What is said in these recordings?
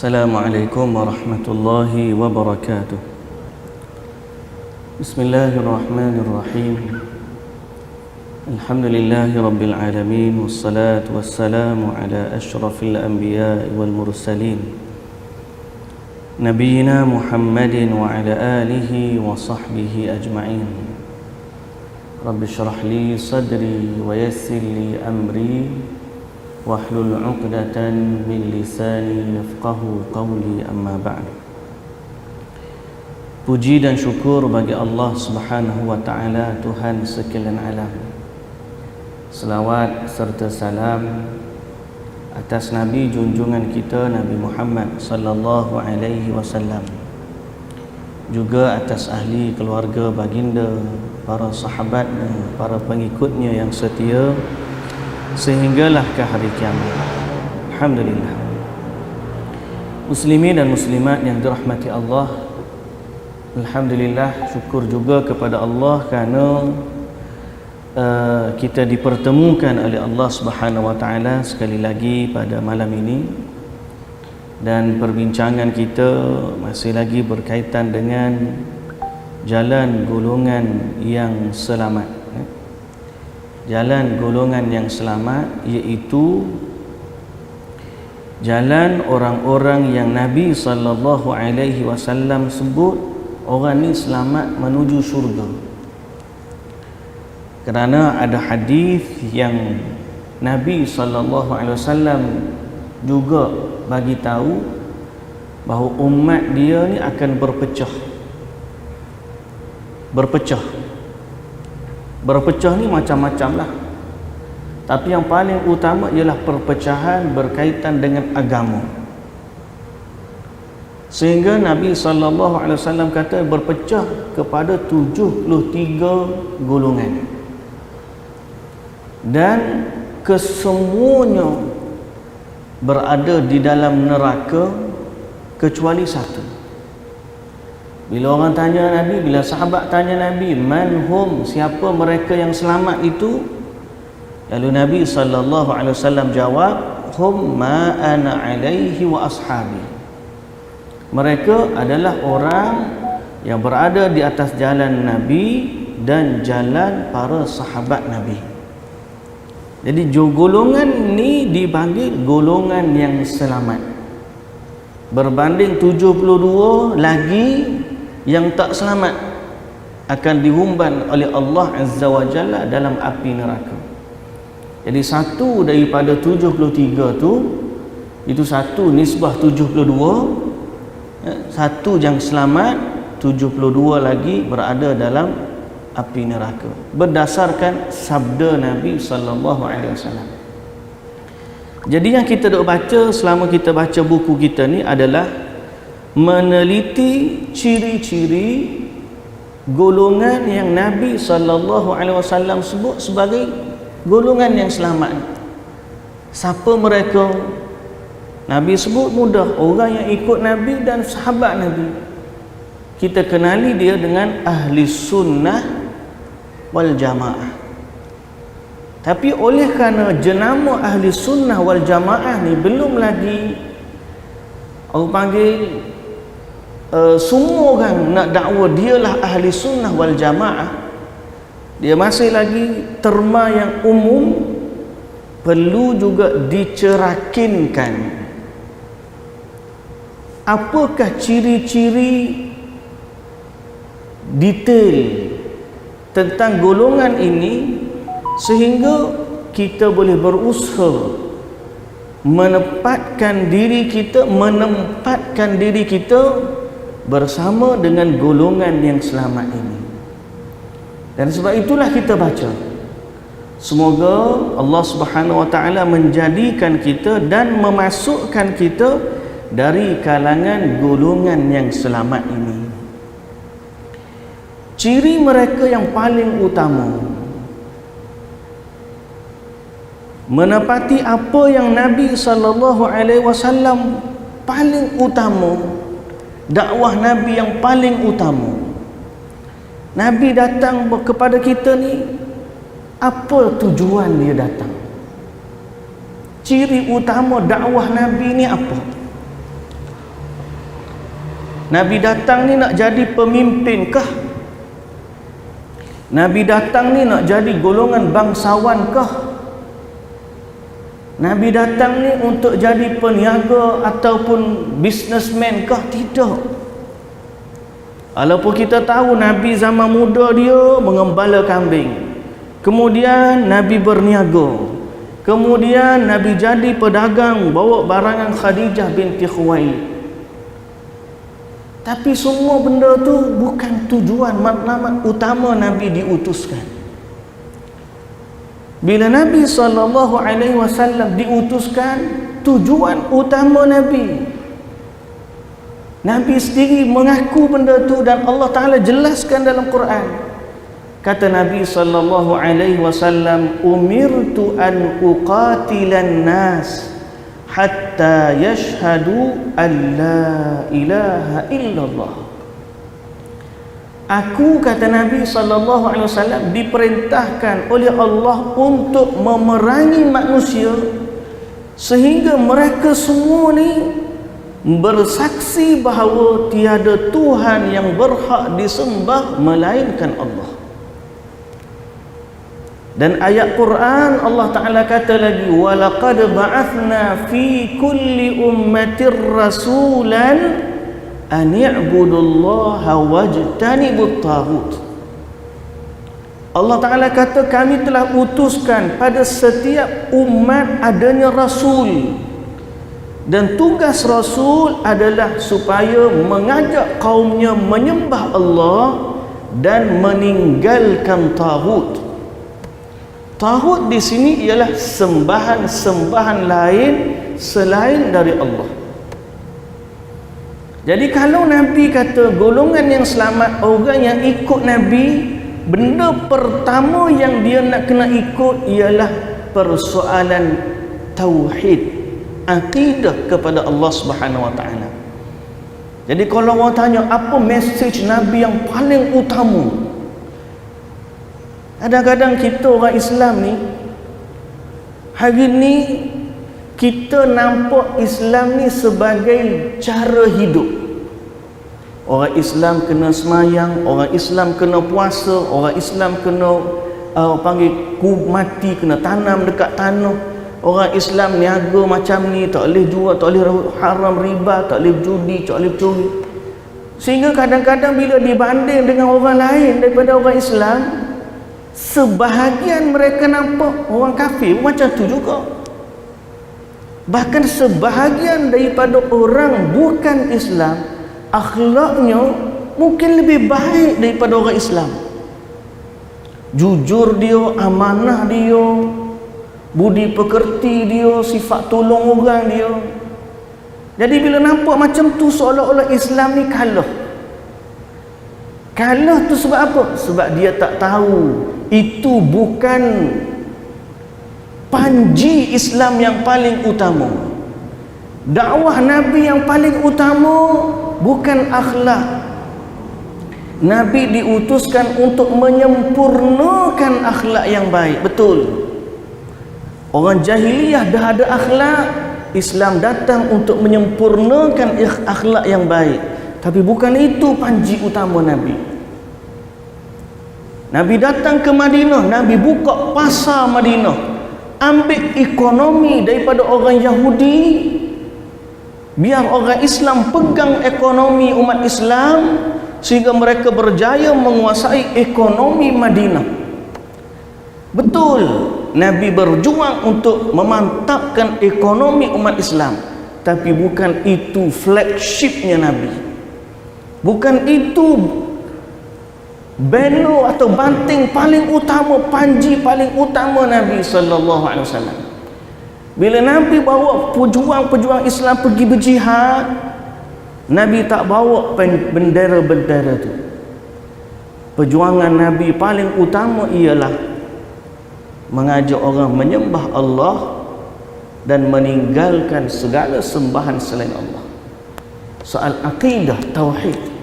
Assalamualaikum warahmatullahi wabarakatuh. Bismillahirrahmanirrahim. Alhamdulillahi rabbil alamin, wassalatu wassalamu ala asyrafil anbiya'i wal mursalin, nabiyyina Muhammadin wa ala alihi wa sahbihi ajma'in. Rabbi syrah li sadri wa yassir li amri wahlul 'uqdatan min lisani yafqahu qawli, amma ba'd. Puji dan syukur bagi Allah Subhanahu wa taala, Tuhan sekalian alam. Selawat serta salam atas Nabi junjungan kita, Nabi Muhammad sallallahu alaihi wasallam, juga atas ahli keluarga baginda, para sahabatnya, para pengikutnya yang setia sehinggalah ke hari kiamat. Alhamdulillah. Muslimin dan muslimat yang dirahmati Allah, alhamdulillah, syukur juga kepada Allah kerana kita dipertemukan oleh Allah Subhanahu wa taala sekali lagi pada malam ini, dan perbincangan kita masih lagi berkaitan dengan jalan golongan yang selamat. Jalan golongan yang selamat iaitu jalan orang-orang yang Nabi sallallahu alaihi wasallam sebut orang ni selamat menuju syurga. Kerana ada hadis yang Nabi sallallahu alaihi wasallam juga bagi tahu bahawa umat dia ni akan berpecah. Berpecah ni macam-macam lah, tapi yang paling utama ialah perpecahan berkaitan dengan agama. Sehingga Nabi SAW kata berpecah kepada 73 golongan, dan kesemuanya berada di dalam neraka kecuali satu. Bila orang tanya Nabi, bila sahabat tanya Nabi, man hum, siapa mereka yang selamat itu? Lalu Nabi SAW jawab, hum ma ana alaihi wa ashabi. Mereka adalah orang yang berada di atas jalan Nabi dan jalan para sahabat Nabi. Jadi golongan ni dipanggil golongan yang selamat, berbanding 72 lagi yang tak selamat akan dihumban oleh Allah Azza wa Jalla dalam api neraka. Jadi satu daripada 73 tu, itu satu nisbah 72, satu yang selamat, 72 lagi berada dalam api neraka, berdasarkan sabda Nabi sallallahu alaihi wasallam. Jadi yang kita dok baca selama kita baca buku kita ni adalah meneliti ciri-ciri golongan yang Nabi sallallahu alaihi wasallam sebut sebagai golongan yang selamat. Siapa mereka? Nabi sebut mudah, orang yang ikut Nabi dan sahabat Nabi. Kita kenali dia dengan ahli sunnah wal jamaah. Tapi oleh kerana jenama ahli sunnah wal jamaah ni belum lagi orang panggil semua orang nak dakwa dialah ahli sunnah wal jamaah, dia masih lagi terma yang umum, perlu juga dicerakinkan apakah ciri-ciri detail tentang golongan ini, sehingga kita boleh berusaha menempatkan diri kita bersama dengan golongan yang selamat ini. Dan sebab itulah kita baca. Semoga Allah Subhanahu wa taala menjadikan kita dan memasukkan kita dari kalangan golongan yang selamat ini. Ciri mereka yang paling utama, menepati apa yang Nabi sallallahu alaihi wasallam paling utama, dakwah Nabi yang paling utama. Nabi datang kepada kita ni, apa tujuan dia datang? Ciri utama dakwah Nabi ni apa? Nabi datang ni nak jadi pemimpin kah? Nabi datang ni nak jadi golongan bangsawan kah? Nabi datang ni untuk jadi peniaga ataupun businessman kah? Tidak. Walaupun kita tahu Nabi zaman muda dia mengembala kambing, kemudian Nabi berniaga, kemudian Nabi jadi pedagang bawa barangan Khadijah binti Khuwailid. Tapi semua benda tu bukan tujuan matlamat utama Nabi diutuskan. Bila Nabi SAW diutuskan, tujuan utama Nabi sendiri mengaku benda tu, dan Allah Ta'ala jelaskan dalam Quran. Kata Nabi SAW, umirtu an uqatilan nas hatta yashhadu an la ilaha illallah. Aku, kata Nabi SAW, diperintahkan oleh Allah untuk memerangi manusia sehingga mereka semua ni bersaksi bahawa tiada Tuhan yang berhak disembah melainkan Allah. Dan ayat Quran Allah Ta'ala kata lagi, walaqad ba'athna fi kulli ummatir rasulan an i'budullaha wajtanibut taghut. Allah Ta'ala kata, kami telah utuskan pada setiap umat adanya rasul, dan tugas rasul adalah supaya mengajak kaumnya menyembah Allah dan meninggalkan taghut. Taghut di sini ialah sembahan-sembahan lain selain dari Allah. Jadi kalau Nabi kata golongan yang selamat orang yang ikut Nabi, benda pertama yang dia nak kena ikut ialah persoalan tauhid, akidah kepada Allah Subhanahu Wa Taala. Jadi kalau orang tanya apa mesej Nabi yang paling utama, kadang-kadang kita orang Islam ni hari ni kita nampak Islam ni sebagai cara hidup. Orang Islam kena semayang, orang Islam kena puasa, orang Islam kena mati, kena tanam dekat tanah. Orang Islam niaga macam ni, tak boleh jual, tak boleh haram riba, tak boleh judi, tak boleh curi. Sehingga kadang-kadang bila dibanding dengan orang lain daripada orang Islam, sebahagian mereka nampak orang kafir macam tu juga. Bahkan sebahagian daripada orang bukan Islam, akhlaknya mungkin lebih baik daripada orang Islam. Jujur dia, amanah dia, budi pekerti dia, sifat tolong orang dia. Jadi bila nampak macam tu, seolah-olah Islam ni kalah. Kalah tu sebab apa? Sebab dia tak tahu itu bukan panji Islam yang paling utama. Dakwah Nabi yang paling utama bukan akhlak. Nabi diutuskan untuk menyempurnakan akhlak yang baik. Betul. Orang jahiliyah dah ada akhlak, Islam datang untuk menyempurnakan akhlak yang baik. Tapi bukan itu panji utama Nabi. Nabi datang ke Madinah, Nabi buka pasar Madinah, ambil ekonomi daripada orang Yahudi, biar orang Islam pegang ekonomi umat Islam sehingga mereka berjaya menguasai ekonomi Madinah. Betul, Nabi berjuang untuk memantapkan ekonomi umat Islam, tapi bukan itu flagshipnya Nabi. Bukan itu banner atau banting paling utama, panji paling utama Nabi sallallahu alaihi wasallam. Bila Nabi bawa pejuang-pejuang Islam pergi berjihad, Nabi tak bawa bendera-bendera tu. Perjuangan Nabi paling utama ialah mengajak orang menyembah Allah dan meninggalkan segala sembahan selain Allah. Soal akidah, tauhid.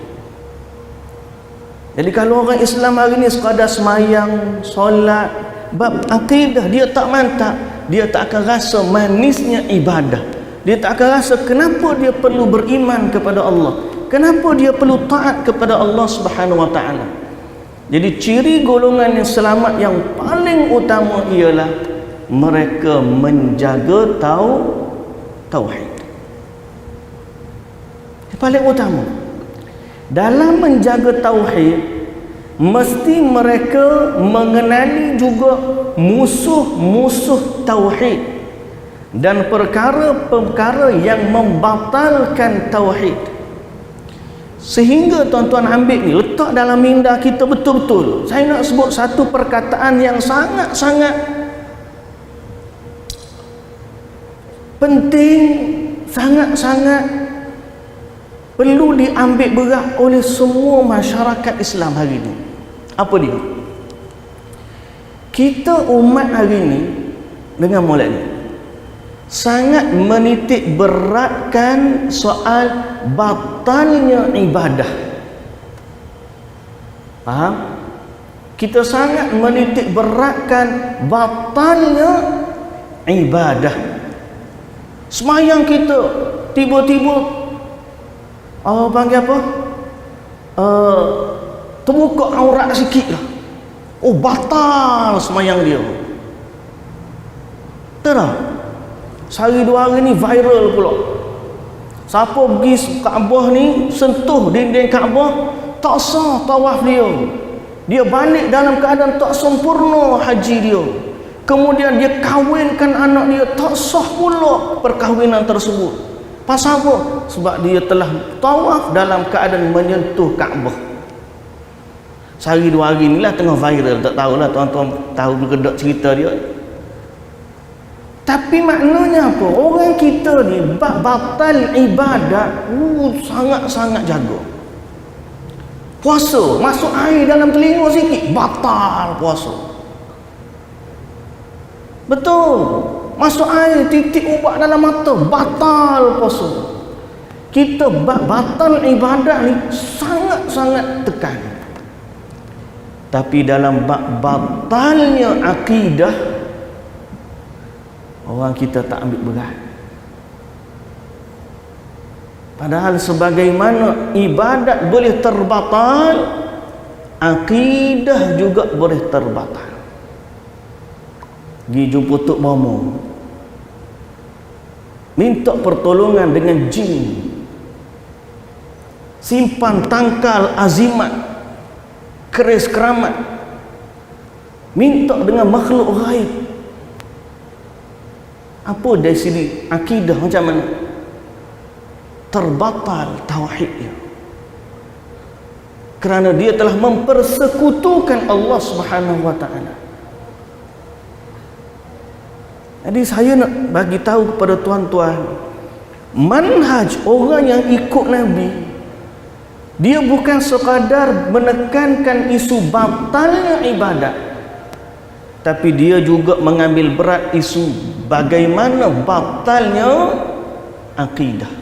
Jadi kalau orang Islam hari ni sekadar semayang, solat, bab akidah dia tak mantap, dia tak akan rasa manisnya ibadah. Dia tak akan rasa kenapa dia perlu beriman kepada Allah. Kenapa dia perlu taat kepada Allah Subhanahu wa taala? Jadi ciri golongan yang selamat yang paling utama ialah mereka menjaga tauhid. Yang paling utama dalam menjaga tauhid, mesti mereka mengenali juga musuh-musuh tauhid dan perkara-perkara yang membatalkan tauhid. Sehingga tuan-tuan ambil ni, letak dalam minda kita betul-betul. Saya nak sebut satu perkataan yang sangat-sangat penting, sangat-sangat perlu diambil berat oleh semua masyarakat Islam hari ini. Apa dia? Kita umat hari ini dengan molek ni sangat menitik beratkan soal batalnya ibadah. Faham? Kita sangat menitik beratkan batalnya ibadah. Semayang kita tiba-tiba panggil apa? Terbuka aurat sikit lah. Oh, batal semayang dia. Terang. Sehari dua hari ni viral pula. Siapa pergi Kaabah ni, sentuh dinding Kaabah, tak sah tawaf dia. Dia balik dalam keadaan tak sempurna haji dia. Kemudian dia kahwinkan anak dia, tak sah pula perkahwinan tersebut. Pasal apa? Sebab dia telah tawaf dalam keadaan menyentuh Kaabah. Sehari dua hari ni lah tengah viral. Tak tahulah tuan-tuan tahu berkedok cerita dia. Tapi maknanya apa? Orang kita ni batal ibadat sangat-sangat jaga. Puasa, masuk air dalam telinga sikit, batal puasa. Betul. Masuk air, titik ubat dalam mata, batal puasa. Kita batal ibadat ni sangat-sangat tekan. Tapi dalam batalnya akidah, orang kita tak ambil berat. Padahal sebagaimana ibadat boleh terbatal, akidah juga boleh terbatal. Pergi jumpa Tok Momo, minta pertolongan dengan jin, simpan tangkal azimat, keris keramat, minta dengan makhluk ghaib. Apa dari sini akidah macam mana? Terbatal tauhidnya. Kerana dia telah mempersekutukan Allah Subhanahu wa taala. Jadi saya nak bagi tahu kepada tuan-tuan, manhaj orang yang ikut Nabi, dia bukan sekadar menekankan isu batalnya ibadat, tapi dia juga mengambil berat isu bagaimana batalnya akidah.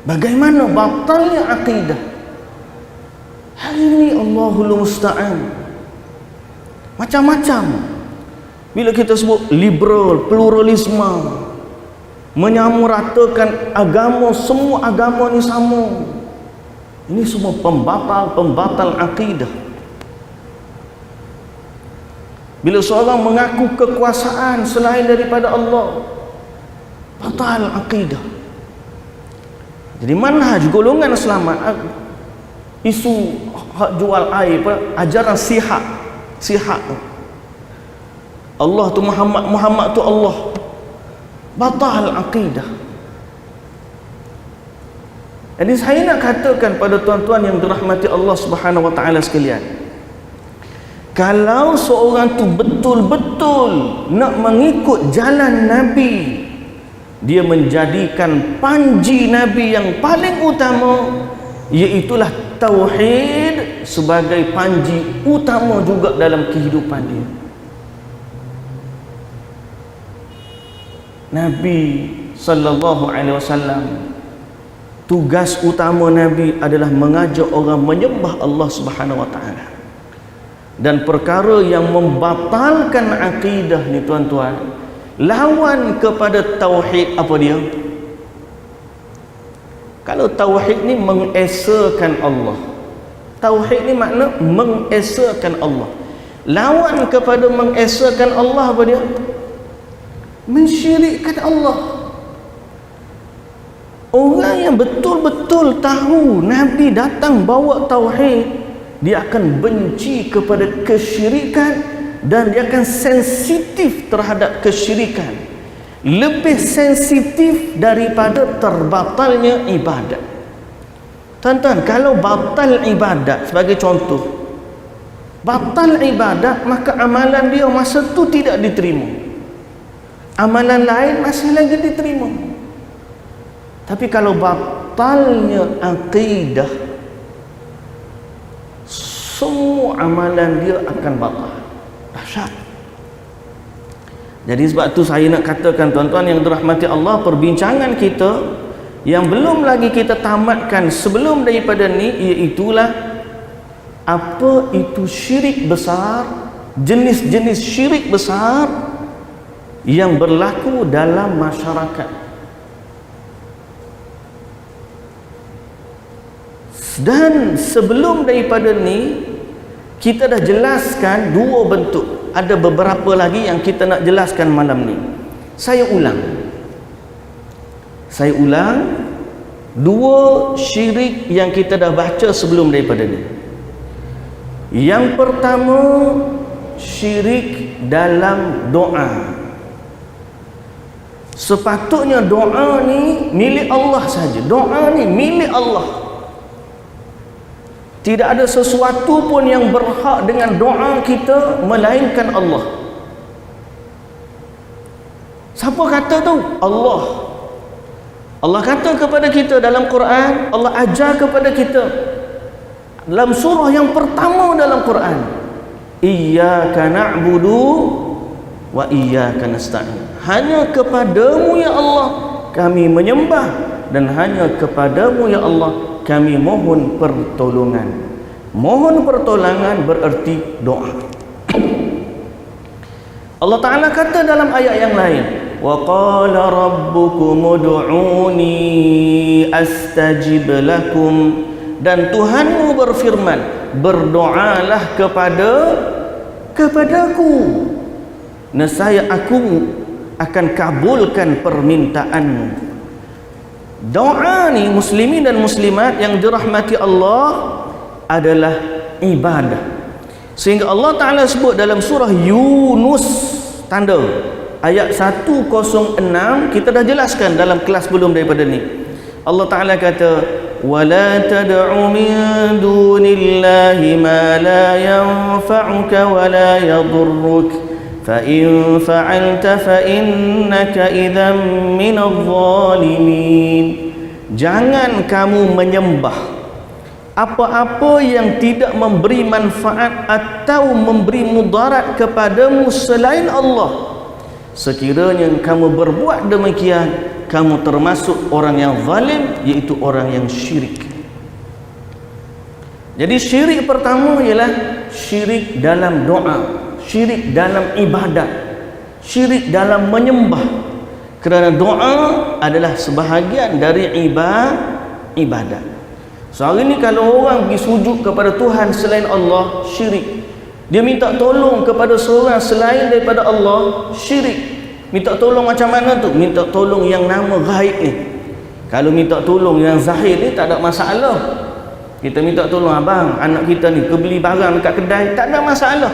Bagaimana batalnya akidah. Hari ini Allahul Musta'an, macam-macam. Bila kita sebut liberal, pluralisme, menyamaratakan agama, semua agama ni sama, ini semua pembatal akidah. Bila seorang mengaku kekuasaan selain daripada Allah, batal akidah. Jadi manhaj golongan selamat, isu hak jual air, ajaran sihat Allah tu Muhammad tu Allah, batal akidah. Jadi saya nak katakan pada tuan-tuan yang dirahmati Allah Subhanahu wa taala sekalian, kalau seorang tu betul-betul nak mengikut jalan Nabi, dia menjadikan panji Nabi yang paling utama, iaitulah tauhid sebagai panji utama juga dalam kehidupan dia. Nabi sallallahu alaihi wasallam, tugas utama Nabi adalah mengajak orang menyembah Allah Subhanahu wa taala. Dan perkara yang membatalkan akidah ni tuan-tuan, lawan kepada tauhid, apa dia? Kalau tauhid ni mengesakan Allah. Tauhid ni makna mengesakan Allah. Lawan kepada mengesakan Allah apa dia? Mensyirikkan Allah. Orang yang betul-betul tahu Nabi datang bawa tauhid, dia akan benci kepada kesyirikan dan dia akan sensitif terhadap kesyirikan, lebih sensitif daripada terbatalnya ibadat. Tuan-tuan, kalau batal ibadat, sebagai contoh, batal ibadat, maka amalan dia masa tu tidak diterima, amalan lain masih lagi diterima. Tapi kalau batalnya akidah, semua amalan dia akan batal. Dahsyat. Jadi sebab tu saya nak katakan tuan-tuan yang dirahmati Allah, perbincangan kita yang belum lagi kita tamatkan sebelum daripada ni, iaitulah apa itu syirik besar, jenis-jenis syirik besar yang berlaku dalam masyarakat. Dan sebelum daripada ni, kita dah jelaskan dua bentuk. Ada beberapa lagi yang kita nak jelaskan malam ni. Saya ulang dua syirik yang kita dah baca sebelum daripada ni. Yang pertama, syirik dalam doa. Sepatutnya doa ni milik Allah saja. Doa ni milik Allah. Tidak ada sesuatu pun yang berhak dengan doa kita melainkan Allah. Siapa kata tu? Allah. Allah kata kepada kita dalam Quran, Allah ajar kepada kita dalam surah yang pertama dalam Quran, Iyyaka na'budu wa iyyaka nasta'in. Hanya kepadamu ya Allah kami menyembah, dan hanya kepadamu ya Allah kami mohon pertolongan. Mohon pertolongan bererti doa. Allah Ta'ala kata dalam ayat yang lain, wa qala rabbukum ud'uni astajib lakum. Dan Tuhanmu berfirman, berdoalah kepadaku, nescaya aku akan kabulkan permintaanmu. Doa ni muslimin dan muslimat yang dirahmati Allah adalah ibadah. Sehingga Allah Ta'ala sebut dalam surah Yunus, tanda ayat 106, kita dah jelaskan dalam kelas sebelum daripada ni. Allah Ta'ala kata, wala tad'u min dunillahi ma la yanfa'uka wa la yadurruk فَإِنْ فَعَلْتَ فَإِنَّكَ إِذًا مِنَ الظَّالِمِينَ. Jangan kamu menyembah apa-apa yang tidak memberi manfaat atau memberi mudarat kepadamu selain Allah. Sekiranya kamu berbuat demikian, kamu termasuk orang yang zalim, iaitu orang yang syirik. Jadi syirik pertama ialah syirik dalam doa, syirik dalam ibadat, syirik dalam menyembah. Kerana doa adalah sebahagian dari ibadat. So hari ni kalau orang pergi sujud kepada Tuhan selain Allah, syirik. Dia minta tolong kepada seorang selain daripada Allah, syirik. Minta tolong macam mana tu? Minta tolong yang nama ghaib ni. Kalau minta tolong yang zahir ni tak ada masalah. Kita minta tolong abang, anak kita ni kebeli barang dekat kedai, tak ada masalah.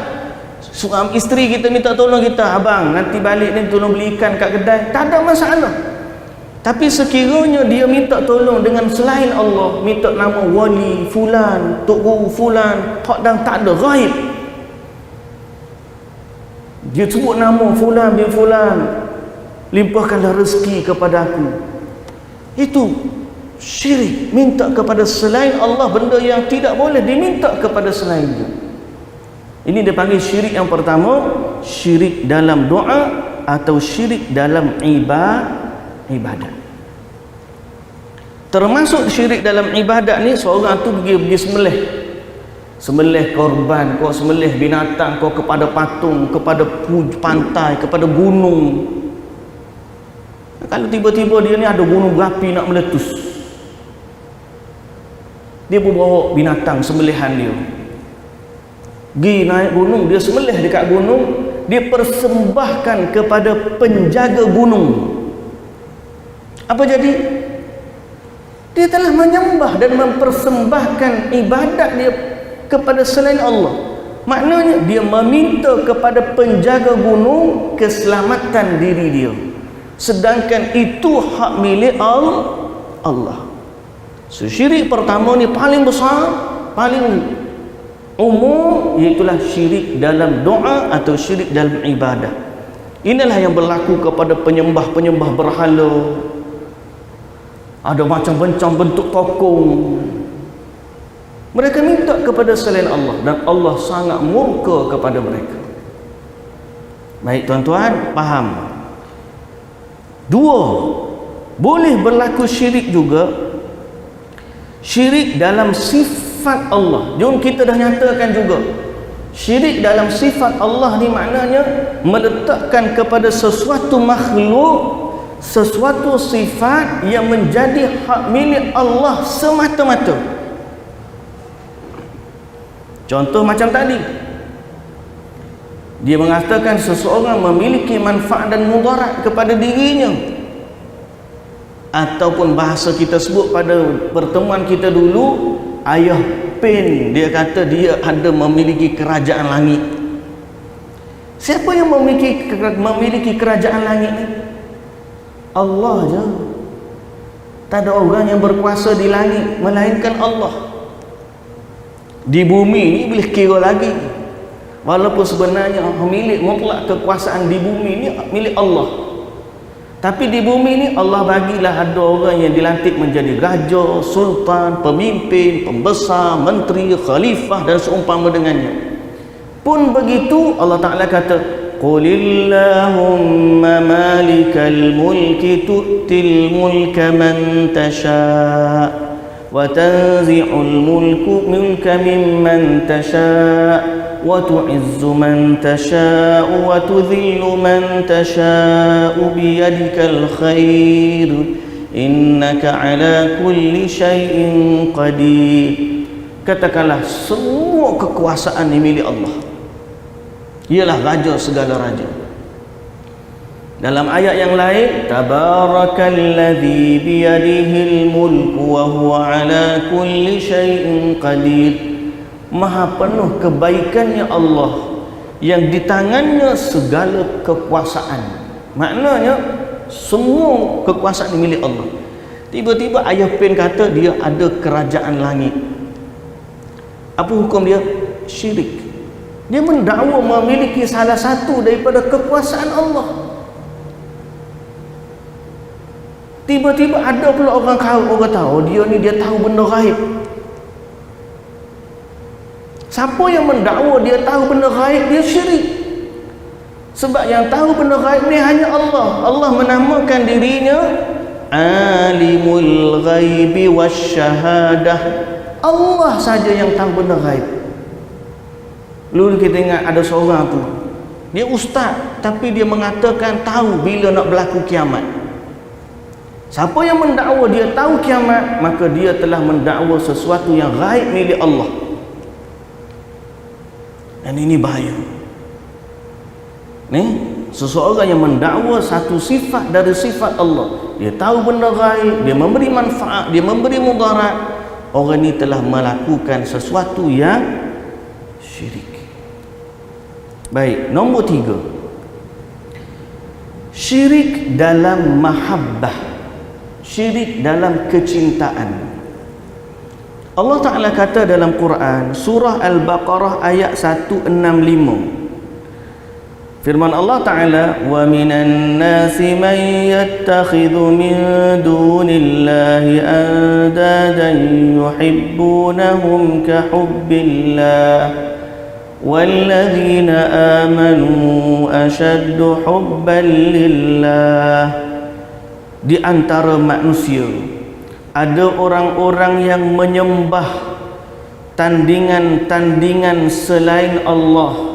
Suami isteri kita minta tolong kita, abang nanti balik ni tolong beli ikan kat kedai, tak ada masalah. Tapi sekiranya dia minta tolong dengan selain Allah, minta nama wali fulan, tok guru fulan, hak dan tak ada, ghaib. Dia sebut nama fulan bin fulan, limpahkanlah rezeki kepada aku. Itu syirik, minta kepada selain Allah benda yang tidak boleh diminta kepada selain dia. Ini dia panggil syirik yang pertama, syirik dalam doa atau syirik dalam ibadat. Termasuk syirik dalam ibadat ni, seorang tu pergi sembelih korban, kau sembelih binatang kau kepada patung, kepada pantai, kepada gunung. Kalau tiba-tiba dia ni ada gunung berapi nak meletus, dia pun bawa binatang sembelihan dia, pergi naik gunung, dia sembelih dekat gunung, dia persembahkan kepada penjaga gunung. Apa jadi? Dia telah menyembah dan mempersembahkan ibadat dia kepada selain Allah. Maknanya dia meminta kepada penjaga gunung keselamatan diri dia, sedangkan itu hak milik Allah. So, syirik pertama ni paling besar, paling umum, iaitulah syirik dalam doa atau syirik dalam ibadah. Inilah yang berlaku kepada penyembah-penyembah berhala. Ada macam-macam bentuk tokong. Mereka minta kepada selain Allah dan Allah sangat murka kepada mereka. Baik tuan-tuan, faham? Dua, boleh berlaku syirik juga, syirik dalam sifat Allah. Jom kita dah nyatakan juga, syirik dalam sifat Allah ni maknanya meletakkan kepada sesuatu makhluk sesuatu sifat yang menjadi hak milik Allah semata-mata. Contoh macam tadi, dia mengatakan seseorang memiliki manfaat dan mudarat kepada dirinya, ataupun bahasa kita sebut pada pertemuan kita dulu, ayah Pen, dia kata dia ada memiliki kerajaan langit. Siapa yang memiliki kerajaan langit ni? Allah je. Tak ada orang yang berkuasa di langit melainkan Allah. Di bumi ni boleh kira lagi, walaupun sebenarnya milik mutlak kekuasaan di bumi ni milik Allah, tapi di bumi ni Allah bagilah ada orang yang dilantik menjadi raja, sultan, pemimpin, pembesar, menteri, khalifah dan seumpama dengannya. Pun begitu Allah Ta'ala kata, Qulillahumma malikal mulki tu'til mulka man tasha' wa tanzi'ul mulka mimman tasha' wa tu'izzu man tasha' wa tudhillu man tasha' biyadikal khair innaka ala kulli syai'in qadir. Katakanlah semua kekuasaan ini milik Allah. Ialah raja segala raja. Dalam ayat yang lain, tabarakalladzi biyadihil mulku wa huwa ala kulli syai'in qadir. Maha penuh kebaikannya Allah yang di tangannya segala kekuasaan. Maknanya semua kekuasaan milik Allah. Tiba-tiba ayah Pen kata dia ada kerajaan langit. Apa hukum dia? Syirik. Dia mendakwa memiliki salah satu daripada kekuasaan Allah. Tiba-tiba ada pula orang tahu dia tahu benda gaib. Siapa yang mendakwa dia tahu benda gaib, dia syirik. Sebab yang tahu benda gaib ni hanya Allah. Allah menamakan dirinya Alimul Ghaibi Wasyahadah. Allah saja yang tahu benda gaib. Lalu kita ingat ada seorang tu, dia ustaz, tapi dia mengatakan tahu bila nak berlaku kiamat. Siapa yang mendakwa dia tahu kiamat, maka dia telah mendakwa sesuatu yang gaib milik Allah. Dan ini bahaya. Ni, seseorang yang mendakwa satu sifat dari sifat Allah, dia tahu benda gaib, dia memberi manfaat, dia memberi mudarat, orang ini telah melakukan sesuatu yang syirik. Baik, nombor 3, syirik dalam mahabbah, syirik dalam kecintaan. Allah Ta'ala kata dalam Quran, surah Al-Baqarah ayat 165, firman Allah Ta'ala, wa minan nasi man yattakhidhu min dunillahi andadan yuhibbunahum ka hubbillah walladzina amanu ashaddu hubban lillah. Di antara manusia ada orang-orang yang menyembah tandingan-tandingan selain Allah.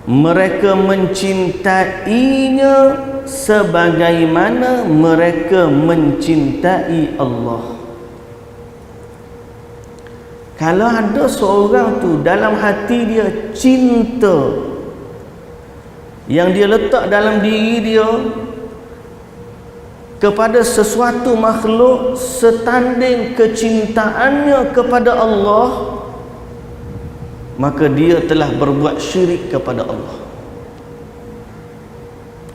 Mereka mencintainya sebagaimana mereka mencintai Allah. Kalau ada seorang tu dalam hati dia cinta yang dia letak dalam diri dia kepada sesuatu makhluk setanding kecintaannya kepada Allah, maka dia telah berbuat syirik kepada Allah.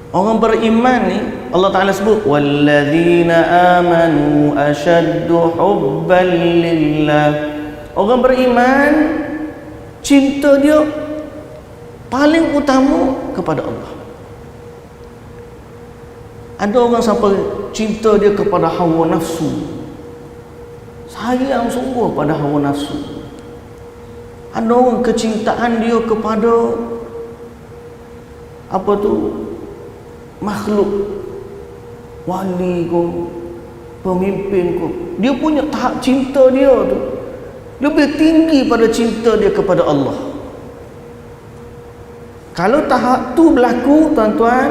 Orang beriman ni Allah Ta'ala sebut walladzina amanu ashaddu hubban lillah. Orang beriman cinta dia paling utama kepada Allah. Ada orang sampai cinta dia kepada hawa nafsu, sayang sungguh pada hawa nafsu. Ada orang kecintaan dia kepada apa tu, makhluk, wali ko, pemimpin ko, dia punya tahap cinta dia tu lebih tinggi pada cinta dia kepada Allah. Kalau tahap tu berlaku, tuan-tuan,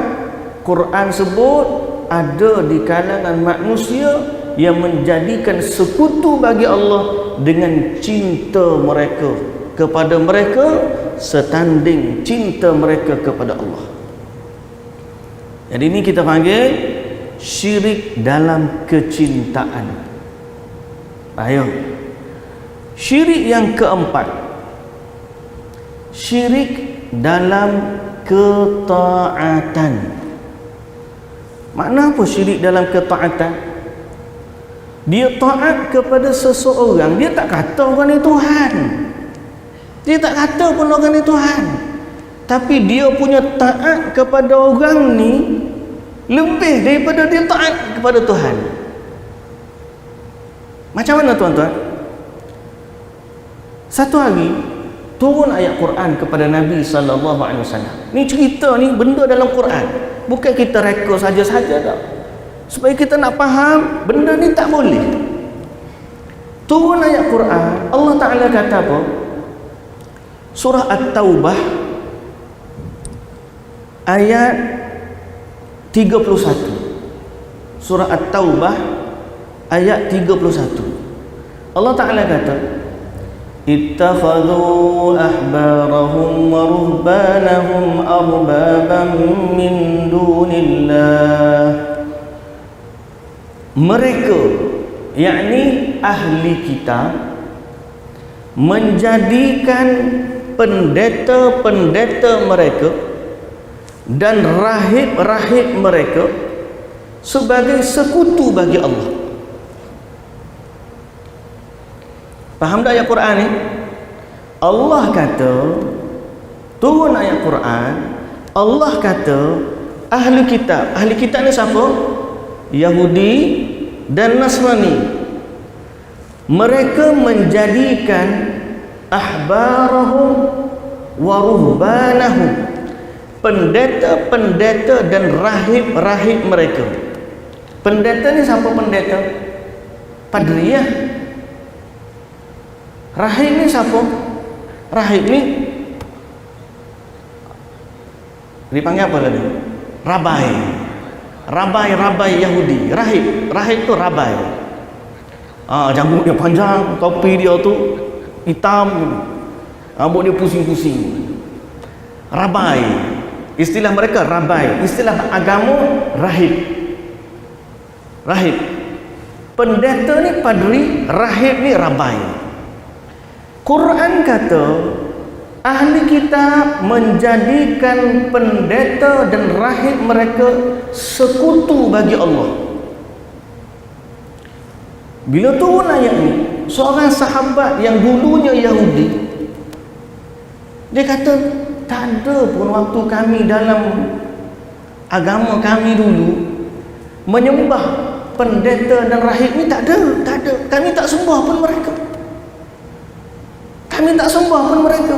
Quran sebut ada di kalangan manusia yang menjadikan sekutu bagi Allah dengan cinta mereka kepada mereka setanding cinta mereka kepada Allah. Jadi ini kita panggil syirik dalam kecintaan. Ayo. Syirik yang keempat, syirik dalam ketaatan. Makna apa syirik dalam ketaatan? Dia taat kepada seseorang, dia tak kata orang ni Tuhan, dia tak kata pun orang ni Tuhan, tapi dia punya taat kepada orang ni lebih daripada dia taat kepada Tuhan. Macam mana, tuan-tuan? Satu hari turun ayat Quran kepada Nabi sallallahu alaihi wasallam. Ni cerita ni benda dalam Quran. Bukan kita reka saja-saja tak. Supaya kita nak faham benda ni tak boleh. Turun ayat Quran, Allah Taala kata apa? Surah At-Taubah ayat 31. Surah At-Taubah ayat 31. Allah Taala kata, ittakhadhu ahbarahum wa ruhbanahum arbaban min dunillah. Mereka, yakni ahli kitab, menjadikan pendeta-pendeta mereka dan rahib-rahib mereka sebagai sekutu bagi Allah. Faham tak ayat Quran ni? Allah kata, turun ayat Quran, Allah kata ahli kitab. Ahli kitab ni siapa? Yahudi dan Nasrani. Mereka menjadikan ahbarahum wa ruhbanahum, pendeta-pendeta dan rahib-rahib mereka. Pendeta ni siapa pendeta? Padriyah. Rahib ni siapa? Rahib ni dipanggil apa tadi? Rabai. Rabai Yahudi. Rahib tu rabai. Janggut dia panjang, topi dia tu hitam, rambut dia pusing-pusing. Rabai. Istilah mereka rabai. Istilah agama rahib. Rahib. Pendeta ni padri, rahib ni rabai. Quran kata ahli kitab menjadikan pendeta dan rahib mereka sekutu bagi Allah. Bila turun ayat ni, seorang sahabat yang dulunya Yahudi, dia kata, tak ada pun waktu kami dalam agama kami dulu menyembah pendeta dan rahib ni, tak ada. Kami tak sembah pun mereka. Kami tak sembah pun mereka.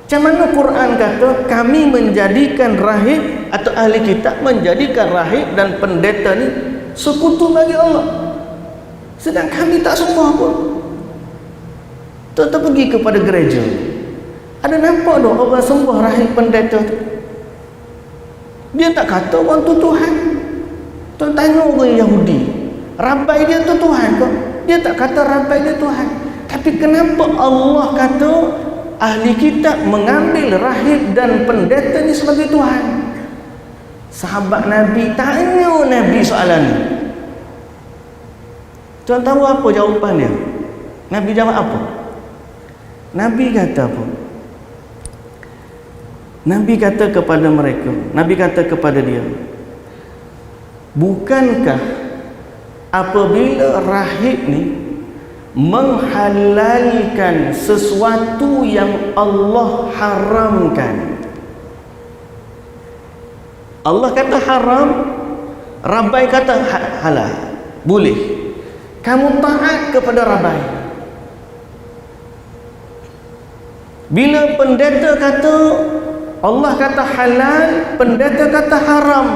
Macam mana Quran kata kami menjadikan rahib atau ahli kitab menjadikan rahib dan pendeta ni sekutu bagi Allah, sedang kami tak sembah pun. Tetap pergi kepada gereja, ada nampak tak orang sembah rahib pendeta tu? Dia tak kata orang tu Tuhan. Tuan tanya orang Yahudi, rabai dia tu Tuhan ke? Dia tak kata rabai dia Tuhan. Tapi kenapa Allah kata ahli kitab mengambil rahib dan pendeta ni sebagai Tuhan? Sahabat Nabi tanya Nabi soalan ni. Tuan tahu apa jawapan dia? Nabi jawab apa? Nabi kata apa? Nabi kata kepada mereka, Nabi kata kepada dia, bukankah apabila rahib ni menghalalkan sesuatu yang Allah haramkan, Allah kata haram, Rabai kata halal, boleh, kamu taat kepada Rabai. Bila pendeta kata, Allah kata halal, pendeta kata haram,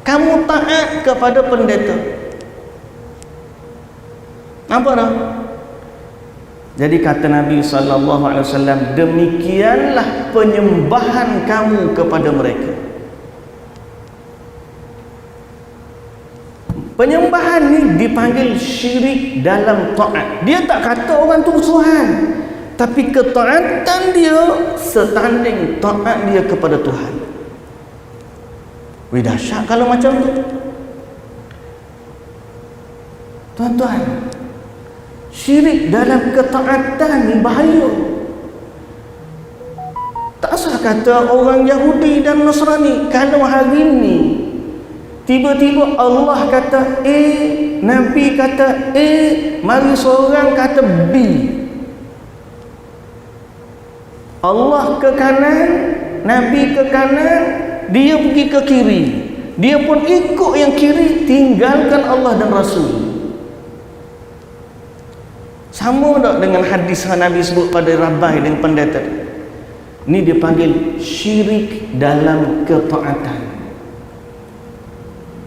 kamu taat kepada pendeta. Nampak tak? Jadi kata Nabi SAW, demikianlah penyembahan kamu kepada mereka. Penyembahan ni dipanggil syirik dalam taat. Dia tak kata orang tu Tuhan, tapi ketaatan dia setanding taat dia kepada Tuhan. Wih, dahsyat kalau macam tu. Tuan-tuan, syirik dalam ketaatan ni bahaya. Tak usah kata orang Yahudi dan Nasrani. Kalau hari ni tiba-tiba Allah kata A, Nabi kata A, mari seorang kata B, Allah ke kanan, Nabi ke kanan, dia pergi ke kiri, dia pun ikut yang kiri, tinggalkan Allah dan Rasul. Sama tak dengan hadis yang Nabi sebut pada Rabai dan pendeta? Ini dipanggil syirik dalam ketaatan.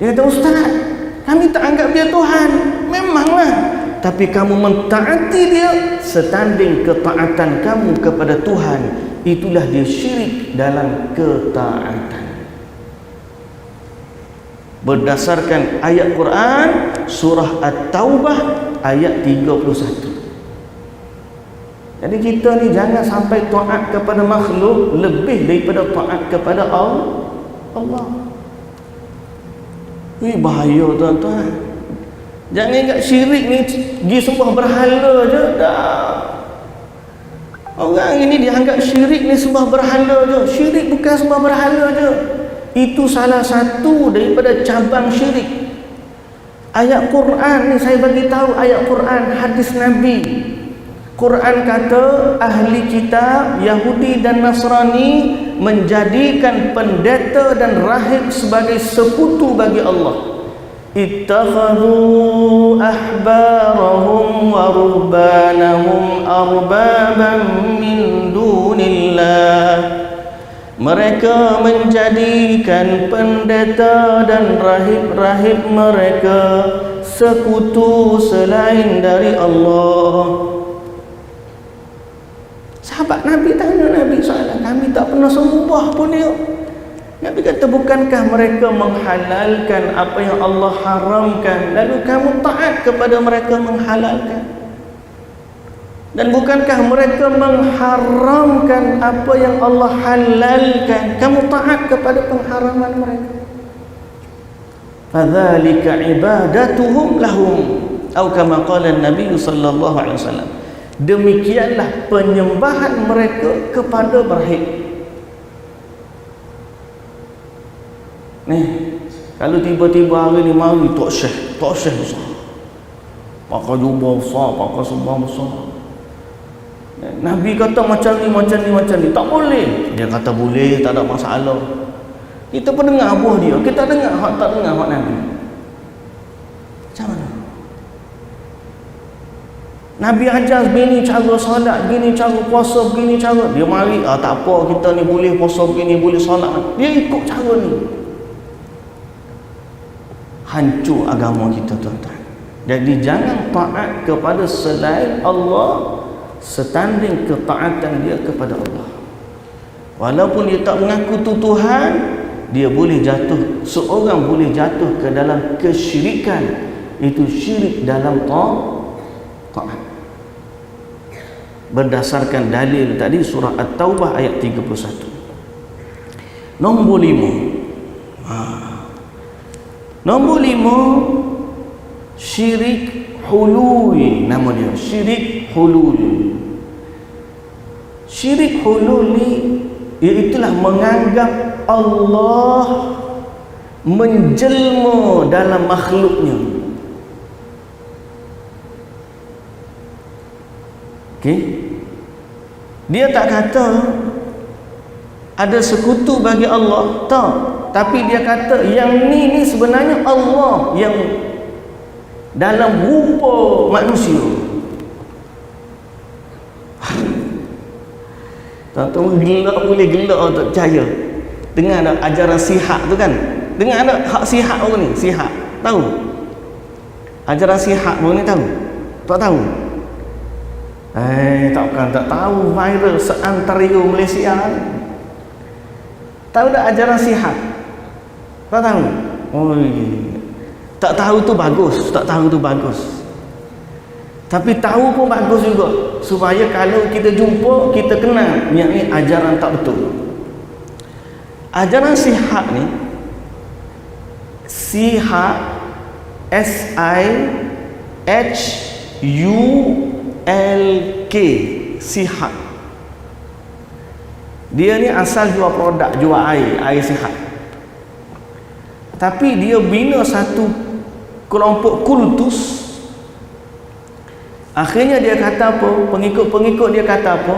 Dia kata, Ustaz, kami tak anggap dia Tuhan. Memanglah, tapi kamu mentaati dia setanding ketaatan kamu kepada Tuhan. Itulah dia syirik dalam ketaatan. Berdasarkan ayat Quran surah At-Taubah ayat 31. Jadi kita ni jangan sampai taat kepada makhluk lebih daripada taat kepada Allah. Ini bahaya tuan-tuan. Jangan ingat syirik ni pergi sembah berhala je. Dah. Orang ini dianggap syirik ni sembah berhala je. Syirik bukan sembah berhala je. Itu salah satu daripada cabang syirik. Ayat Quran ni saya bagi tahu, ayat Quran, hadis Nabi. Quran kata ahli kitab Yahudi dan Nasrani menjadikan pendeta dan rahib sebagai sekutu bagi Allah. Ittakhadhu ahbarahum wa ruhbanahum arbaban min dunillah. Mereka menjadikan pendeta dan rahib-rahib mereka sekutu selain dari Allah. Sahabat Nabi tanya Nabi SAW, kami tak pernah sembah pun dia. Nabi kata, bukankah mereka menghalalkan apa yang Allah haramkan, lalu kamu taat kepada mereka menghalalkan? Dan bukankah mereka mengharamkan apa yang Allah halalkan, kamu taat kepada pengharaman mereka? Fadzalika ibadatuhum lahum, atau kama qala Nabi sallallahu alaihi wasallam, demikianlah penyembahan mereka kepada rahib. Nih, kalau tiba-tiba hari ni mari Tok Syekh besar, pakai jubah besar, pakai sembah besar, Nabi kata macam ni, tak boleh. Dia kata boleh, tak ada masalah. Kita pun dengar buah dia, kita dengar hak tak dengar hak Nabi. Macam mana? Nabi ajar begini cara solat, begini cara puasa, begini cara. Dia mari, tak apa, kita ni boleh puasa begini, boleh solat. Dia ikut cara ni. Hancur agama kita tuan-tuan. Jadi jangan taat kepada selain Allah setanding ketaatan dia kepada Allah. Walaupun dia tak mengaku tu Tuhan, dia boleh jatuh, seorang boleh jatuh ke dalam kesyirikan. Itu syirik dalam taat. berdasarkan dalil tadi surah At-Taubah ayat 31. Nombor 5. Nombor 5, syirik hulul, nama dia syirik hulul. Syirik hulul ni iaitulah menganggap Allah menjelma dalam makhluknya. Okey. Dia tak kata ada sekutu bagi Allah, tak. Tapi dia kata yang ni sebenarnya Allah yang dalam rupa manusia. Tuan-tuan gelak, boleh gelak tak percaya. Dengar ada ajaran sihat tu kan? Dengar ada hak sihat orang ni, sihat. Tahu? Ajaran sihat orang ni tahu? Tak tahu? Takkan tak tahu viral seantero Malaysia ni. Tahu tak ajaran sihat? Tak tahu? Tak tahu tu bagus, tak tahu tu bagus. Tapi tahu pun bagus juga, supaya kalau kita jumpa, kita kenal yang ni ajaran tak betul. Ajaran sihat ni, sihat, SIHULK, sihat. Dia ni asal jual produk, jual air sihat. Tapi dia bina satu kelompok kultus. Akhirnya dia kata apa? Pengikut-pengikut dia kata apa?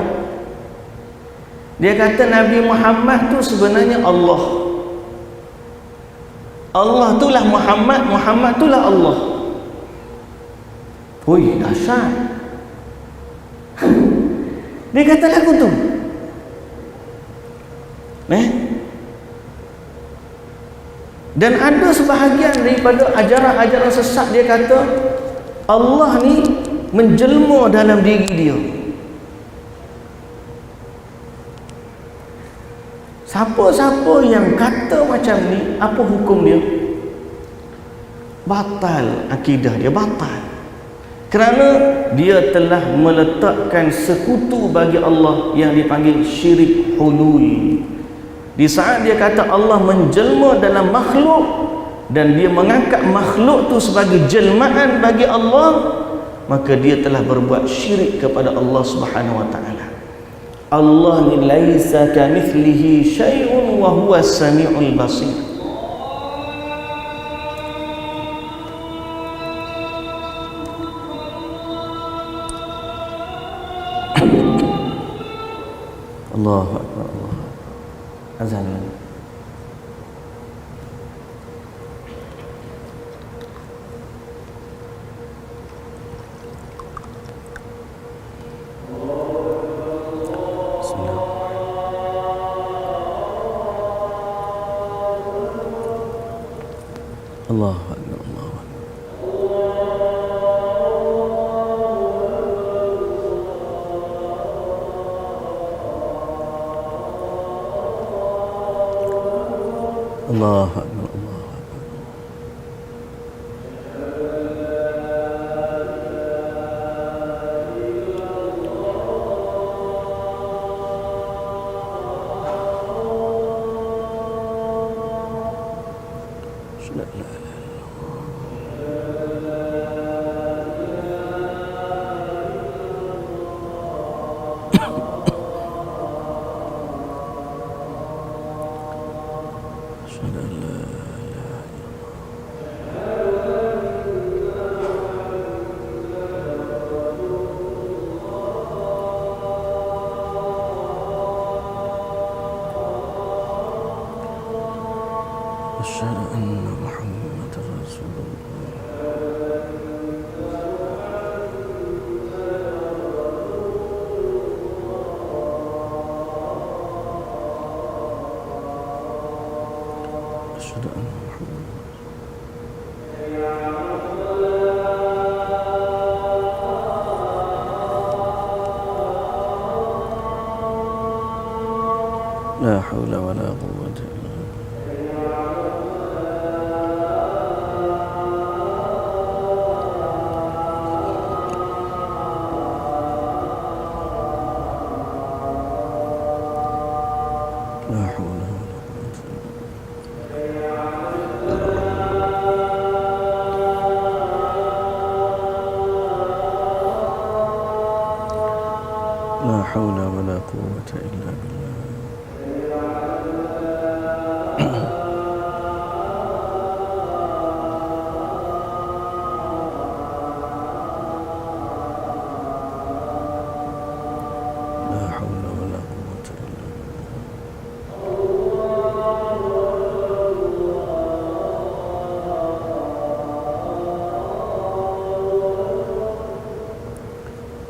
Dia kata Nabi Muhammad tu sebenarnya Allah. Allah itulah Muhammad, Muhammad itulah Allah. Oi, dahsyat. Dia kata lagu tu. Dan ada sebahagian daripada ajaran-ajaran sesat dia kata Allah ni menjelma dalam diri dia. Siapa-siapa yang kata macam ni, apa hukum dia? Batal akidah dia, batal. Kerana dia telah meletakkan sekutu bagi Allah yang dipanggil syirik hulul. Di saat dia kata Allah menjelma dalam makhluk dan dia mengangkat makhluk tu sebagai jelmaan bagi Allah, maka dia telah berbuat syirik kepada Allah Subhanahu wa taala. Allah ni laisa kamithlihi syai'un wa huwa as-sami'ul basir. Allahu akbar, Allah. Azan. Allah akbar, Allah akbar. Allah akbar, Allah akbar. أشهد أن محمد رسول الله. أشهد أن محمد لا حول ولا قوة إلا بالله. La haula wa la quwwata illa billah. La haula wa la quwwata illa billah.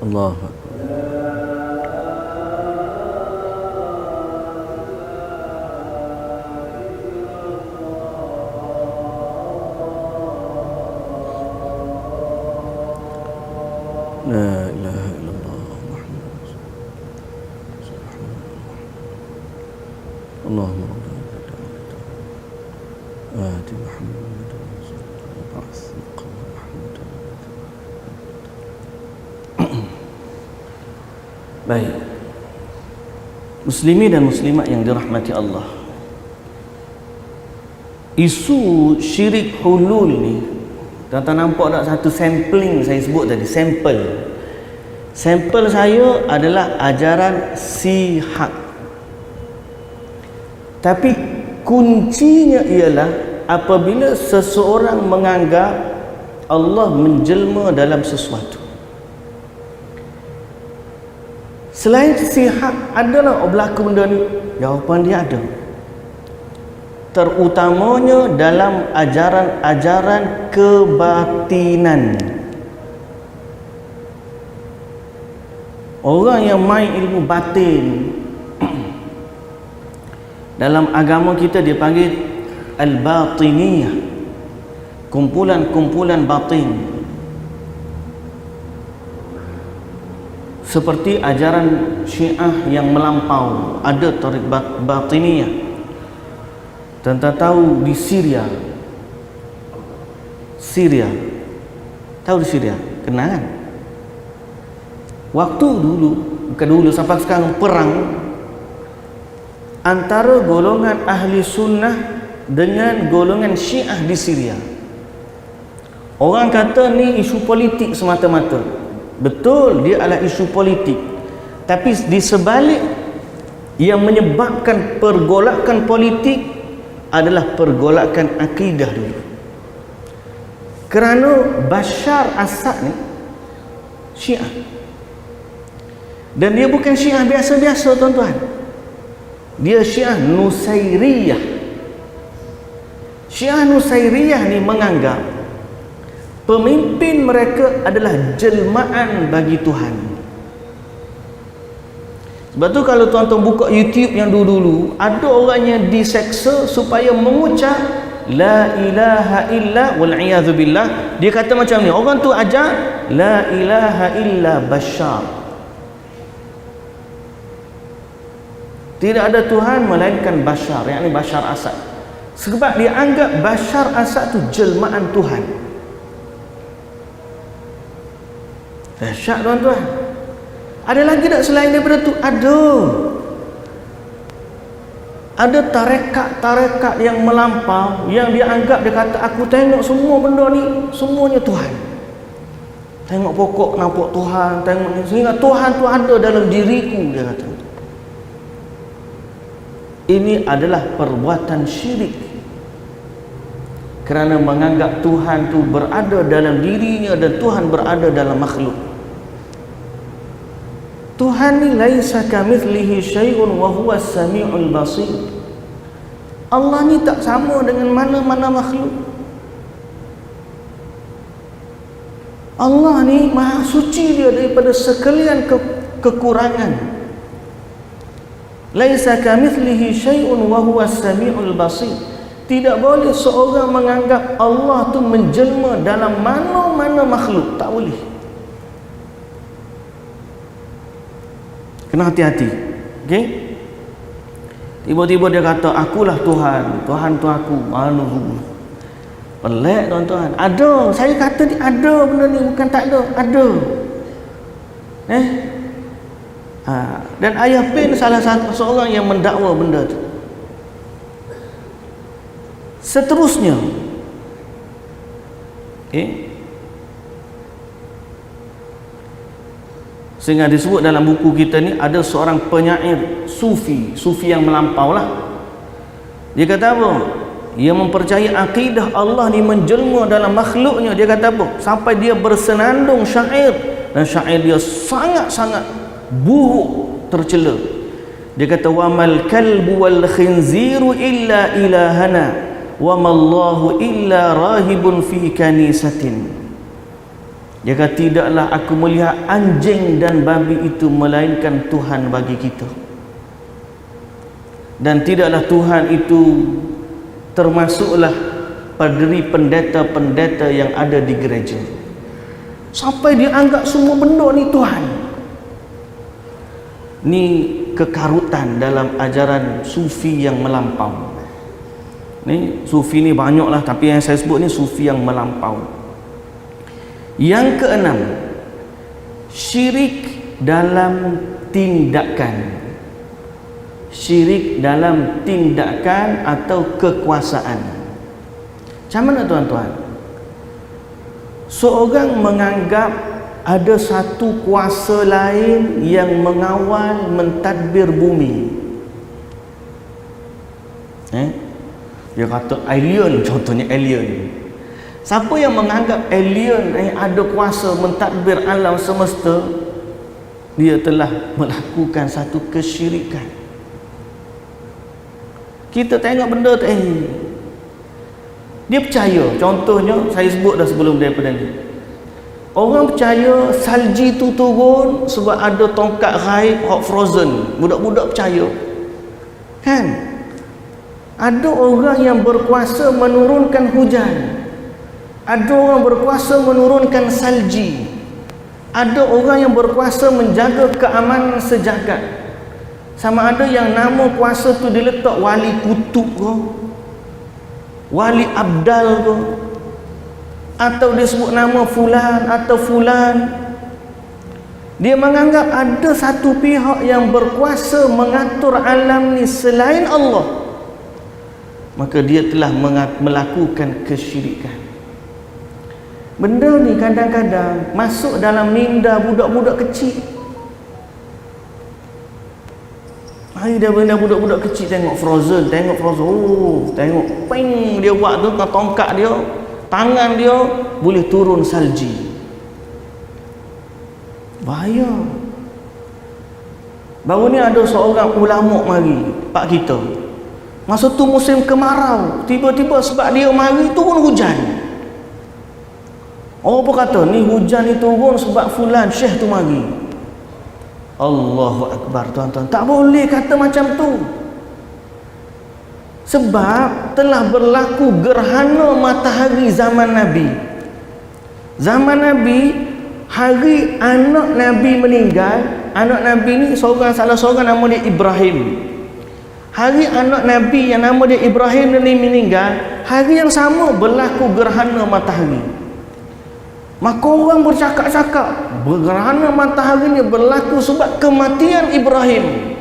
Allahu Akbar. La ilaha illallah Muhammad Rasulullah. Allahumma rabbana ati Muhammadan Baik, muslimin dan muslimat yang dirahmati Allah, isu syirik hulul ni, tuan-tuan nampak tak satu sampling saya sebut tadi, sampel saya adalah ajaran Sihak, tapi kuncinya ialah apabila seseorang menganggap Allah menjelma dalam sesuatu. Selain Sihak, adalah berlaku benda ni? Jawapan dia ada. Terutamanya dalam ajaran-ajaran kebatinan. Orang yang main ilmu batin, dalam agama kita dia panggil al-batiniyah, kumpulan-kumpulan batin. Seperti ajaran Syiah yang melampau, ada tarik batiniyah. Tuan-tuan tahu di Syria, tahu di Syria, kenal kan? Waktu dulu, bukan dulu, sampai sekarang, perang antara golongan ahli sunnah dengan golongan Syiah di Syria. Orang kata ni isu politik semata-mata. Betul, dia adalah isu politik, tapi di sebalik yang menyebabkan pergolakan politik adalah pergolakan akidah dulu. Kerana Bashar Assad ni Syiah, dan dia bukan Syiah biasa-biasa, tuan-tuan. Dia Syiah Nusairiyah. Syiah Nusairiyah ni menganggap pemimpin mereka adalah jelmaan bagi Tuhan. Sebab tu kalau tuan-tuan buka YouTube yang dulu-dulu, ada orang yang diseksa supaya mengucap la ilaha illa wal iyadzu billah. Dia kata macam ni, orang tu ajar la ilaha illa Bashar, tidak ada Tuhan melainkan Bashar, yakni Bashar Assad. Sebab dia anggap Bashar Assad tu jelmaan Tuhan. Dahsyat, tuan-tuan. Ada lagi tak selain daripada tu? Ada tarekat yang melampau, yang dia anggap, dia kata aku tengok semua benda ni semuanya Tuhan. Tengok pokok nampak Tuhan, tengok ni, sehingga Tuhan tu ada dalam diriku, dia kata. Ini adalah perbuatan syirik, kerana menganggap Tuhan tu berada dalam dirinya dan Tuhan berada dalam makhluk. Tuhan ni laisa kamitslihi syai'un wa huwa as-sami'ul basir. Allah ni tak sama dengan mana-mana makhluk. Allah ni maha suci, dia daripada sekalian kekurangan. Laisa kamitslihi syai'un wa huwa as-sami'ul basir. Tidak boleh seorang menganggap Allah tu menjelma dalam mana-mana makhluk, tak boleh. Kena hati-hati. Okey? Tiba-tiba dia kata akulah Tuhan, Tuhan tu aku. Pelik, tuan-tuan. Ada, saya kata ni ada benda ni, bukan tak ada. Ada. Dan Ayah Pin salah satu seorang yang mendakwa benda tu. Seterusnya, Sehingga disebut dalam buku kita ni ada seorang penyair sufi yang melampau lah. Dia kata apa? Dia mempercayai akidah Allah ni menjelma dalam makhluknya. Dia kata apa? Sampai dia bersenandung syair, dan syair dia sangat-sangat buruk, tercela. Dia kata wa mal kalbu wal khinziru illa ilahana wa mallahu illa rahibun fi kanisatin. Dia kata tidaklah aku melihat anjing dan babi itu melainkan Tuhan bagi kita, dan tidaklah Tuhan itu termasuklah paderi pendeta-pendeta yang ada di gereja. Sampai dia anggap semua benda ni Tuhan. Ni kekarutan dalam ajaran sufi yang melampau. Ni sufi ni banyaklah, tapi yang saya sebut ni sufi yang melampau. Yang keenam, syirik dalam tindakan. Syirik dalam tindakan atau kekuasaan. Macam mana tuan-tuan? Seorang menganggap ada satu kuasa lain yang mengawal mentadbir bumi. Dia kata alien, contohnya alien. Siapa yang menganggap alien ada kuasa mentadbir alam semesta, dia telah melakukan satu kesyirikan. Kita tengok benda tu dia percaya, contohnya saya sebut dah sebelum daripada ni. Orang percaya salji tu turun sebab ada tongkat ghaib hot frozen. Budak-budak percaya. Kan? Ada orang yang berkuasa menurunkan hujan. Ada orang berkuasa menurunkan salji. Ada orang yang berkuasa menjaga keamanan sejagat. Sama ada yang nama kuasa tu diletak wali kutub ke, wali abdal ke, atau disebut nama fulan atau fulan. Dia menganggap ada satu pihak yang berkuasa mengatur alam ni selain Allah, maka dia telah melakukan kesyirikan. Benda ni kadang-kadang masuk dalam minda budak-budak kecil. Hari dah benda budak-budak kecil tengok Frozen. Oh, tengok ping dia buat tu, tongkat dia, tangan dia boleh turun salji. Bahaya. Baru ni ada seorang ulama mari pak kita. Masa tu musim kemarau, tiba-tiba sebab dia mari turun hujan. Orang pun kata ni hujan ni turun sebab fulan syekh tu mari. Allahu Akbar tuan-tuan. Tak boleh kata macam tu. Sebab telah berlaku gerhana matahari zaman Nabi. Zaman Nabi, hari anak Nabi meninggal. Anak Nabi ni salah seorang nama dia Ibrahim. Hari anak Nabi yang nama dia Ibrahim ni meninggal, hari yang sama berlaku gerhana matahari. Maka orang bercakap-cakap, gerhana matahari ni berlaku sebab kematian Ibrahim.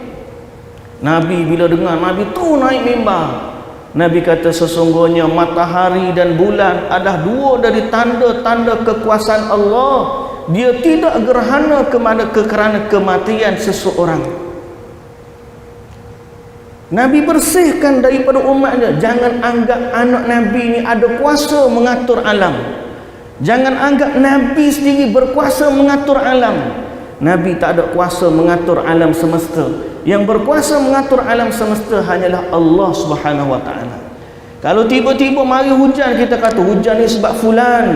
Nabi bila dengar, Nabi tu naik mimbar. Nabi kata sesungguhnya matahari dan bulan adalah dua dari tanda-tanda kekuasaan Allah. Dia tidak gerhana kerana kematian seseorang. Nabi bersihkan daripada umatnya. Jangan anggap anak Nabi ni ada kuasa mengatur alam. Jangan anggap Nabi sendiri berkuasa mengatur alam. Nabi tak ada kuasa mengatur alam semesta. Yang berkuasa mengatur alam semesta hanyalah Allah Subhanahu Wa Taala. Kalau tiba-tiba mari hujan, kita kata hujan ni sebab fulan.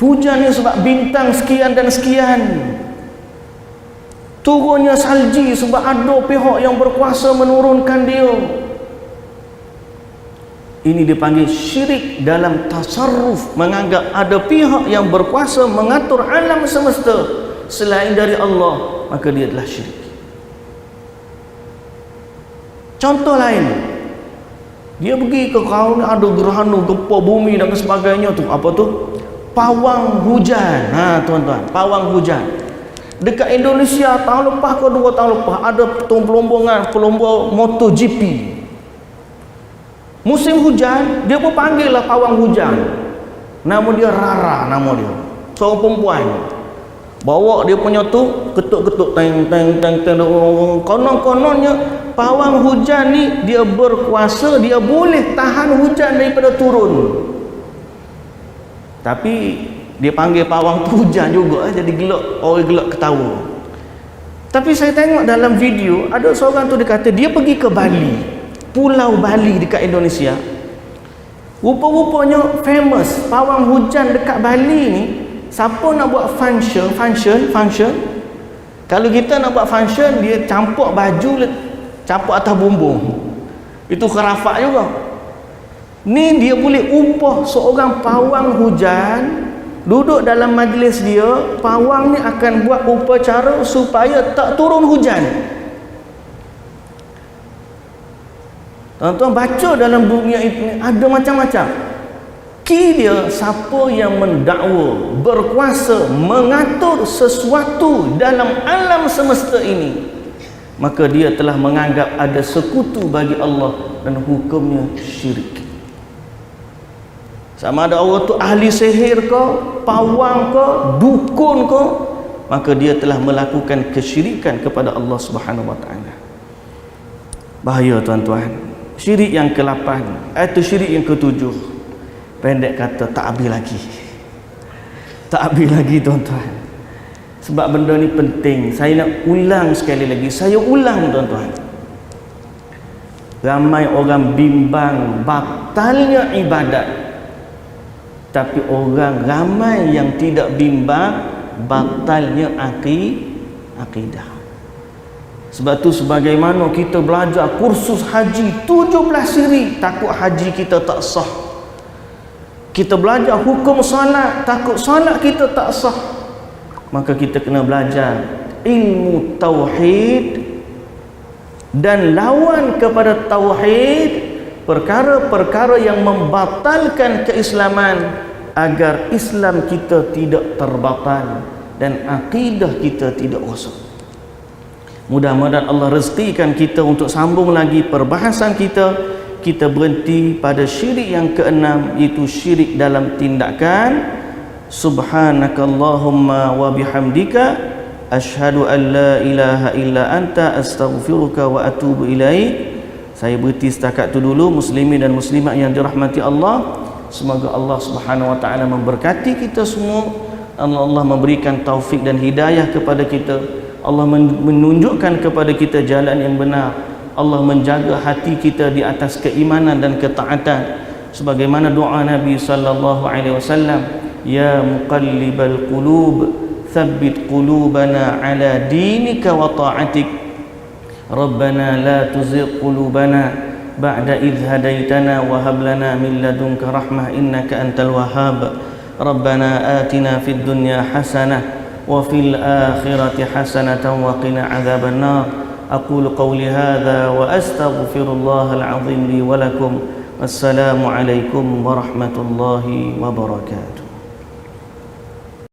Hujan ni sebab bintang sekian dan sekian. Turunnya salji sebab ada pihak yang berkuasa menurunkan dia. Ini dipanggil syirik dalam tasarruf, menganggap ada pihak yang berkuasa mengatur alam semesta selain dari Allah, maka dia adalah syirik. Contoh lain, dia pergi ke kaum ada gerhana, gempa bumi dan sebagainya tu. Apa tu? Pawang hujan. Tuan-tuan, pawang hujan. Dekat Indonesia tahun lepas ke 2 tahun lepas ada pelomba MotoGP. Musim hujan, dia pun panggil lah pawang hujan. Nama dia Rara, nama dia. Seorang perempuan. bawa dia punya tu, ketuk-ketuk, teng teng teng teng. Konon-kononnya pawang hujan ni dia berkuasa, dia boleh tahan hujan daripada turun. Tapi dia panggil pawang tu hujan juga, jadi gelak, orang gelak ketawa. Tapi saya tengok dalam video, ada seorang tu dia kata dia pergi ke Bali, Pulau Bali dekat Indonesia. Rupa-rupanya famous pawang hujan dekat Bali ni. Siapa nak buat function, kalau kita nak buat function, dia campur baju, campur atas bumbung, itu kerafak juga. Ni dia boleh upah seorang pawang hujan, duduk dalam majlis dia, pawang ni akan buat upacara supaya tak turun hujan. Tuan-tuan baca dalam dunia ini ada macam-macam. Ki dia siapa yang mendakwa, berkuasa, mengatur sesuatu dalam alam semesta ini, maka dia telah menganggap ada sekutu bagi Allah dan hukumnya syirik. Sama ada orang tu ahli sihir ke, pawang ke, dukun ke, maka dia telah melakukan kesyirikan kepada Allah Subhanahu wa taala. Bahaya tuan-tuan. Syirik yang ke-8 atau syirik yang ke-7, pendek kata, tak habis lagi. Tak habis lagi tuan-tuan. Sebab benda ni penting. Saya nak ulang sekali lagi. Saya ulang tuan-tuan. Ramai orang bimbang batalnya ibadat. Tapi orang ramai yang tidak bimbang batalnya akidah. Sebab tu sebagaimana kita belajar kursus haji 17 siri, takut haji kita tak sah. Kita belajar hukum solat, takut solat kita tak sah. Maka kita kena belajar ilmu tauhid, dan lawan kepada tauhid perkara-perkara yang membatalkan keislaman, agar Islam kita tidak terbatal dan akidah kita tidak rosak. Mudah-mudahan Allah rezekikan kita untuk sambung lagi perbahasan kita. Kita berhenti pada syirik yang ke-6, iaitu syirik dalam tindakan. Subhanakallahumma wa bihamdika asyhadu an la ilaha illa anta astaghfiruka wa atubu ilaik. Saya berhenti setakat itu dulu. Muslimin dan muslimat yang dirahmati Allah, semoga Allah Subhanahu wa taala memberkati kita semua. Allah memberikan taufik dan hidayah kepada kita. Allah menunjukkan kepada kita jalan yang benar. Allah menjaga hati kita di atas keimanan dan ketaatan, sebagaimana doa Nabi sallallahu alaihi wasallam, ya muqallibal qulub tsabbit qulubana ala dinika wa ta'atik, rabbana la tuzigh qulubana ba'da idh hadaitana wa hab lana min ladunka rahmah innaka antal wahhab, rabbana atina fid dunya hasanah wa fil akhirati hasanatan wa qina adzaban nar. أقول قولي هذا وأستغفر الله العظيم لي ولكم. والسلام عليكم ورحمة الله وبركاته.